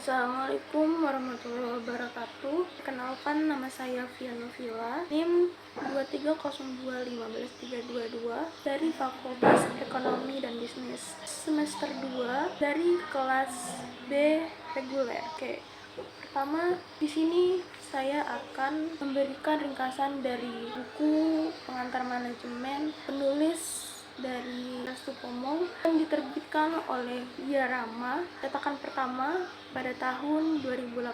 Assalamualaikum warahmatullahi wabarakatuh. Perkenalkan, nama saya Vianovila, NIM 230215322 dari Fakultas Ekonomi dan Bisnis, semester 2 dari kelas B reguler. Oke. Pertama, di sini saya akan memberikan ringkasan dari buku pengantar manajemen penulis dari Restu Pomong yang diterbitkan oleh Diarama, cetakan pertama pada tahun 2018.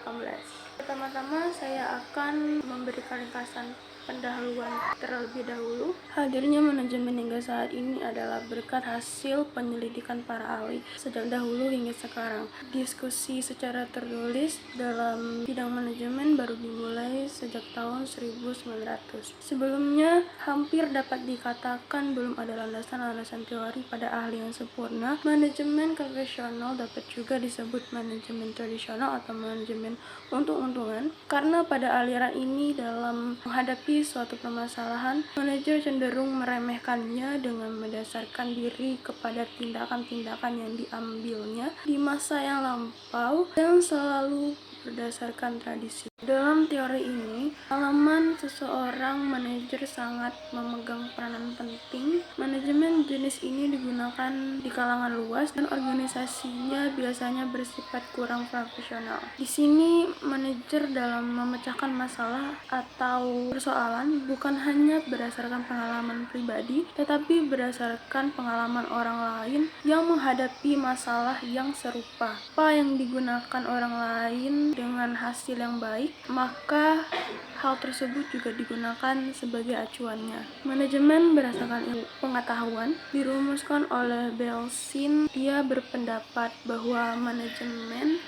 Pertama-tama saya akan memberikan ringkasan pendahuluan terlebih dahulu. Hadirnya manajemen hingga saat ini adalah berkat hasil penyelidikan para ahli sejak dahulu hingga sekarang. Diskusi secara tertulis dalam bidang manajemen baru dimulai sejak tahun 1900. Sebelumnya, hampir dapat dikatakan belum ada landasan teori pada ahli yang sempurna. Manajemen konvensional dapat juga disebut manajemen tradisional atau manajemen untung-untungan, karena pada aliran ini dalam menghadapi suatu permasalahan, manajer cenderung meremehkannya dengan mendasarkan diri kepada tindakan-tindakan yang diambilnya di masa yang lampau dan selalu berdasarkan tradisi. Dalam teori ini, pengalaman seseorang manajer sangat memegang peranan penting. Manajemen jenis ini digunakan di kalangan luas dan organisasinya biasanya bersifat kurang profesional. Di sini, manajer dalam memecahkan masalah atau persoalan bukan hanya berdasarkan pengalaman pribadi, tetapi berdasarkan pengalaman orang lain yang menghadapi masalah yang serupa. Apa yang digunakan orang lain dengan hasil yang baik, maka hal tersebut juga digunakan sebagai acuannya. Manajemen berdasarkan ilmu pengetahuan dirumuskan oleh Belsin. Dia berpendapat bahwa manajemen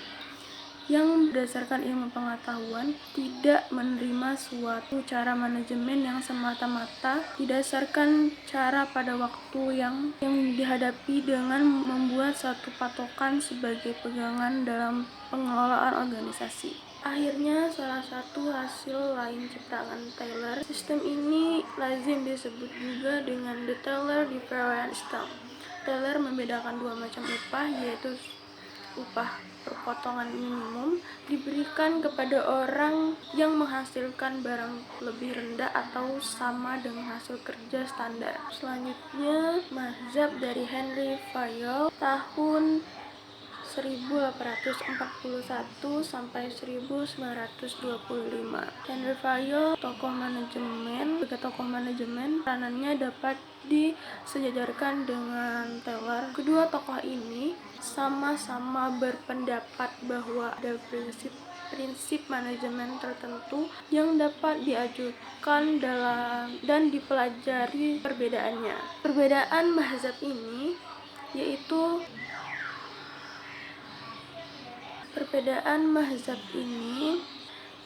yang berdasarkan ilmu pengetahuan tidak menerima suatu cara manajemen yang semata-mata didasarkan cara pada waktu yang dihadapi dengan membuat satu patokan sebagai pegangan dalam pengelolaan organisasi. Akhirnya, salah satu hasil lain ciptaan Taylor. Sistem ini lazim disebut juga dengan the Taylor Difference System. Taylor membedakan dua macam upah, yaitu upah perpotongan minimum diberikan kepada orang yang menghasilkan barang lebih rendah atau sama dengan hasil kerja standar. Selanjutnya, mazhab dari Henry Fayol tahun 1841 sampai 1925. Henry Fayol, tokoh manajemen, peranannya dapat disejajarkan dengan Taylor. Kedua tokoh ini sama-sama berpendapat bahwa ada prinsip manajemen tertentu yang dapat diajukan dan dipelajari perbedaannya. Perbedaan mazhab ini yaitu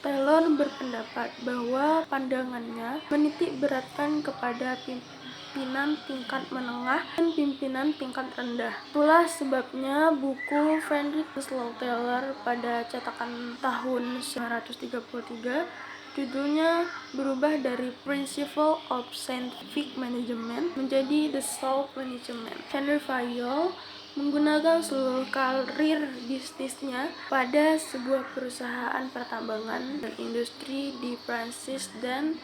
Taylor berpendapat bahwa pandangannya menitik beratkan kepada pimpinan tingkat menengah dan pimpinan tingkat rendah. Itulah sebabnya buku Frederick Winslow Taylor pada cetakan tahun 1933 judulnya berubah dari Principle of Scientific Management menjadi The Soul Management. Henry Fayol menggunakan seluruh karir bisnisnya pada sebuah perusahaan pertambangan dan industri di Prancis dan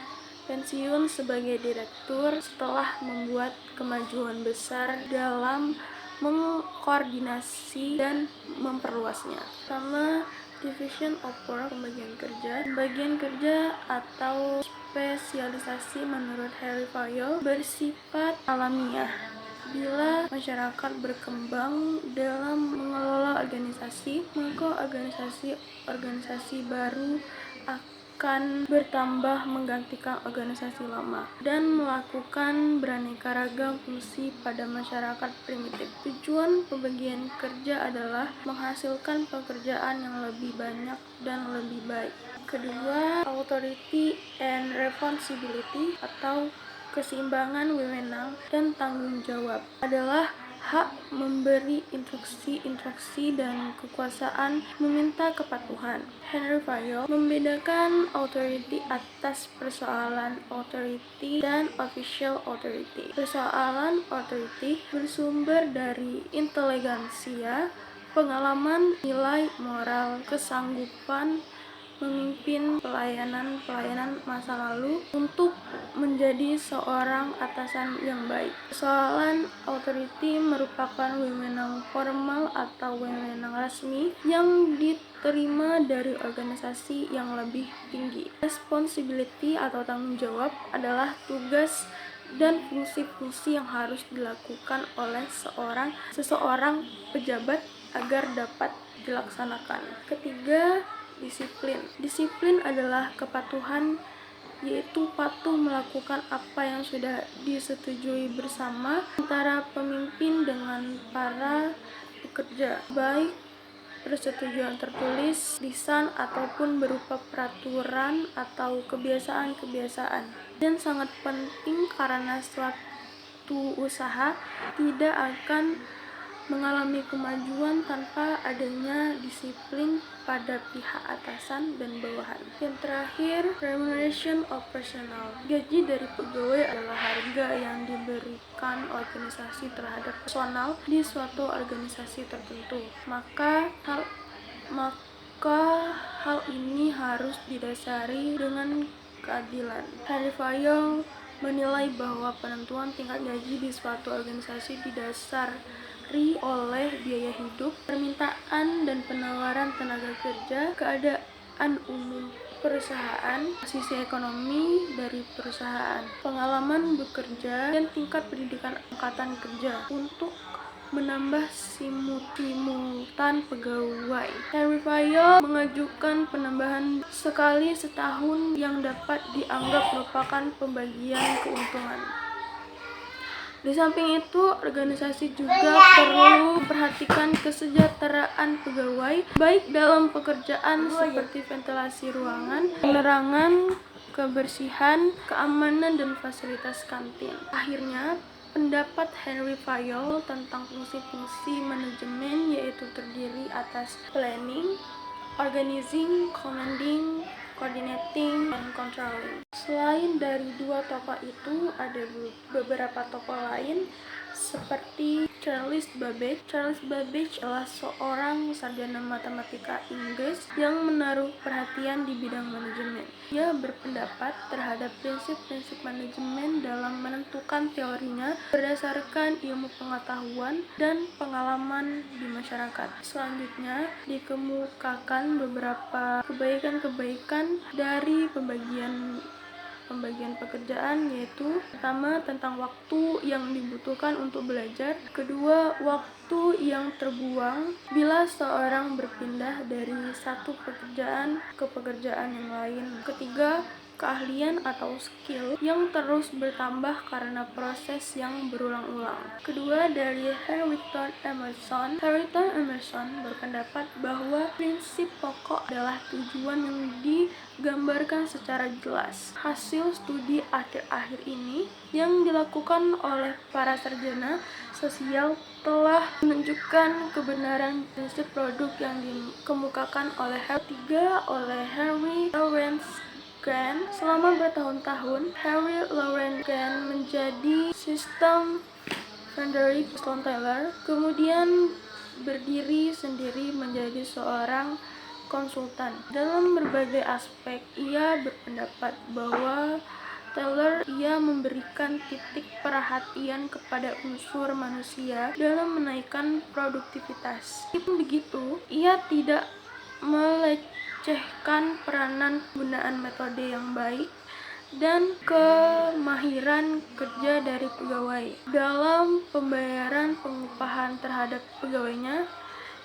pensiun sebagai direktur setelah membuat kemajuan besar dalam mengkoordinasi dan memperluasnya. Pertama, division of work, pembagian kerja atau spesialisasi menurut Henry Fayol bersifat alamiah. Bila masyarakat berkembang dalam mengelola organisasi, maka organisasi baru akan bertambah menggantikan organisasi lama dan melakukan beraneka ragam fungsi pada masyarakat primitif. Tujuan pembagian kerja adalah menghasilkan pekerjaan yang lebih banyak dan lebih baik. Kedua, authority and responsibility atau keseimbangan wewenang dan tanggung jawab adalah hak memberi instruksi dan kekuasaan meminta kepatuhan. Henry Fayol membedakan authority atas persoalan authority dan official authority. Persoalan authority bersumber dari inteligensia pengalaman, nilai moral, kesanggupan memimpin pelayanan masa lalu untuk menjadi seorang atasan yang baik. Persoalan authority merupakan wewenang formal atau wewenang resmi yang diterima dari organisasi yang lebih tinggi. Responsibility atau tanggung jawab adalah tugas dan fungsi-fungsi yang harus dilakukan oleh seseorang pejabat agar dapat dilaksanakan. Ketiga, disiplin. Disiplin adalah kepatuhan, yaitu patuh melakukan apa yang sudah disetujui bersama antara pemimpin dengan para pekerja, baik persetujuan tertulis, lisan, ataupun berupa peraturan atau kebiasaan-kebiasaan. Dan sangat penting karena suatu usaha tidak akan mengalami kemajuan tanpa adanya disiplin pada pihak atasan dan bawahan. Yang terakhir, remuneration of personnel. Gaji dari pegawai adalah harga yang diberikan organisasi terhadap personal di suatu organisasi tertentu. Maka hal ini harus didasari dengan keadilan. Henry Fayol menilai bahwa penentuan tingkat gaji di suatu organisasi didasari oleh biaya hidup, permintaan dan penawaran tenaga kerja, keadaan umum perusahaan, sisi ekonomi dari perusahaan, pengalaman bekerja, dan tingkat pendidikan angkatan kerja untuk menambah simultan pegawai. Henry Fayol mengajukan penambahan sekali setahun yang dapat dianggap merupakan pembagian keuntungan. Di samping itu, organisasi juga perlu memperhatikan kesejahteraan pegawai, baik dalam pekerjaan seperti ventilasi ruangan, penerangan, kebersihan, keamanan, dan fasilitas kantin. Akhirnya, pendapat Henry Fayol tentang fungsi-fungsi manajemen yaitu terdiri atas planning, organizing, commanding, coordinating, dan controlling. Selain dari dua tokoh itu, ada beberapa tokoh lain seperti Charles Babbage. Charles Babbage adalah seorang sarjana matematika Inggris yang menaruh perhatian di bidang manajemen. Ia berpendapat terhadap prinsip-prinsip manajemen dalam menentukan teorinya berdasarkan ilmu pengetahuan dan pengalaman di masyarakat. Selanjutnya, dikemukakan beberapa kebaikan-kebaikan dari pembagian pekerjaan, yaitu pertama tentang waktu yang dibutuhkan untuk belajar, kedua waktu yang terbuang bila seorang berpindah dari satu pekerjaan ke pekerjaan yang lain, ketiga keahlian atau skill yang terus bertambah karena proses yang berulang-ulang. Kedua, dari Harrington Emerson. Harrington Emerson berpendapat bahwa prinsip pokok adalah tujuan yang digambarkan secara jelas. Hasil studi akhir-akhir ini yang dilakukan oleh para sarjana sosial telah menunjukkan kebenaran prinsip produk yang dikemukakan oleh Henry Lawrence Grant. Selama bertahun-tahun, Henry Lawrence Grant menjadi sistem Frederick Sloan Taylor, kemudian berdiri sendiri menjadi seorang konsultan. Dalam berbagai aspek, ia berpendapat bahwa Taylor memberikan titik perhatian kepada unsur manusia dalam menaikkan produktivitas. Meskipun begitu, ia tidak melecehkan peranan penggunaan metode yang baik dan kemahiran kerja dari pegawai dalam pembayaran pengupahan terhadap pegawainya.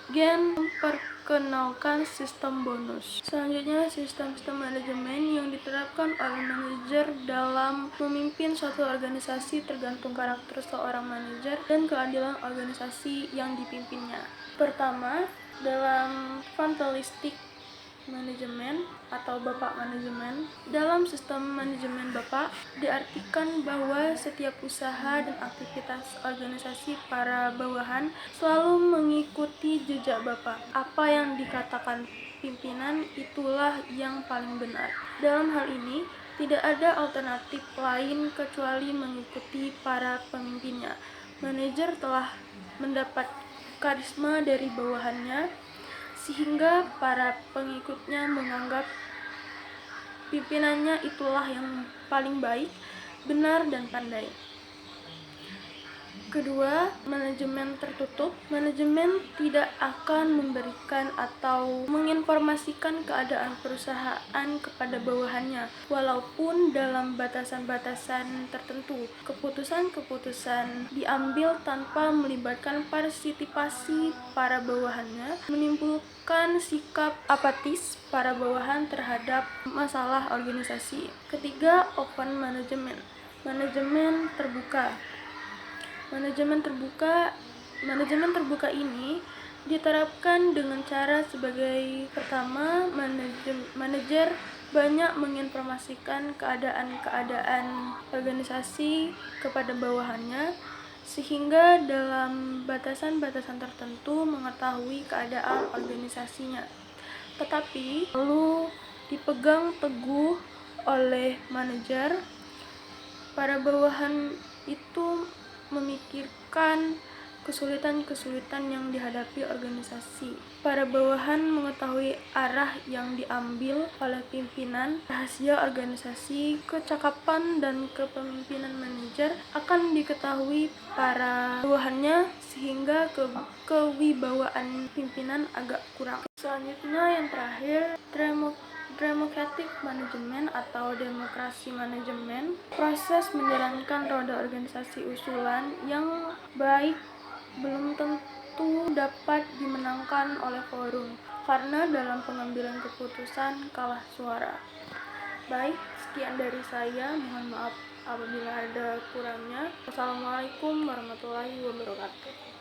Gen memperkenalkan sistem bonus. Selanjutnya, sistem manajemen yang diterapkan oleh manajer dalam memimpin suatu organisasi tergantung karakter seorang manajer dan keadilan organisasi yang dipimpinnya. Pertama, dalam fatalistic manajemen atau bapak manajemen. Dalam sistem manajemen bapak diartikan bahwa setiap usaha dan aktivitas organisasi para bawahan selalu mengikuti jejak bapak. Apa yang dikatakan pimpinan itulah yang paling benar. Dalam hal ini tidak ada alternatif lain kecuali mengikuti para pemimpinnya. Manajer telah mendapatkan karisma dari bawahannya, sehingga para pengikutnya menganggap pimpinannya itulah yang paling baik, benar, dan pandai. Kedua, manajemen tertutup. Manajemen tidak akan memberikan atau menginformasikan keadaan perusahaan kepada bawahannya, walaupun dalam batasan-batasan tertentu. Keputusan-keputusan diambil tanpa melibatkan partisipasi para bawahannya, menimbulkan sikap apatis para bawahan terhadap masalah organisasi. Ketiga, open management. Manajemen terbuka. Manajemen terbuka ini diterapkan dengan cara sebagai pertama, manajer banyak menginformasikan keadaan organisasi kepada bawahannya, sehingga dalam batasan-batasan tertentu mengetahui keadaan organisasinya. Tetapi perlu dipegang teguh oleh manajer, para bawahan itu memikirkan kesulitan-kesulitan yang dihadapi organisasi. Para bawahan mengetahui arah yang diambil oleh pimpinan, rahasia organisasi, kecakapan dan kepemimpinan manajer akan diketahui para bawahannya, sehingga kewibawaan pimpinan agak kurang. Selanjutnya yang terakhir, democratic management atau demokrasi manajemen, proses menjalankan roda organisasi usulan yang baik belum tentu dapat dimenangkan oleh forum, karena dalam pengambilan keputusan kalah suara. Baik, sekian dari saya, mohon maaf apabila ada kurangnya. Wassalamualaikum warahmatullahi wabarakatuh.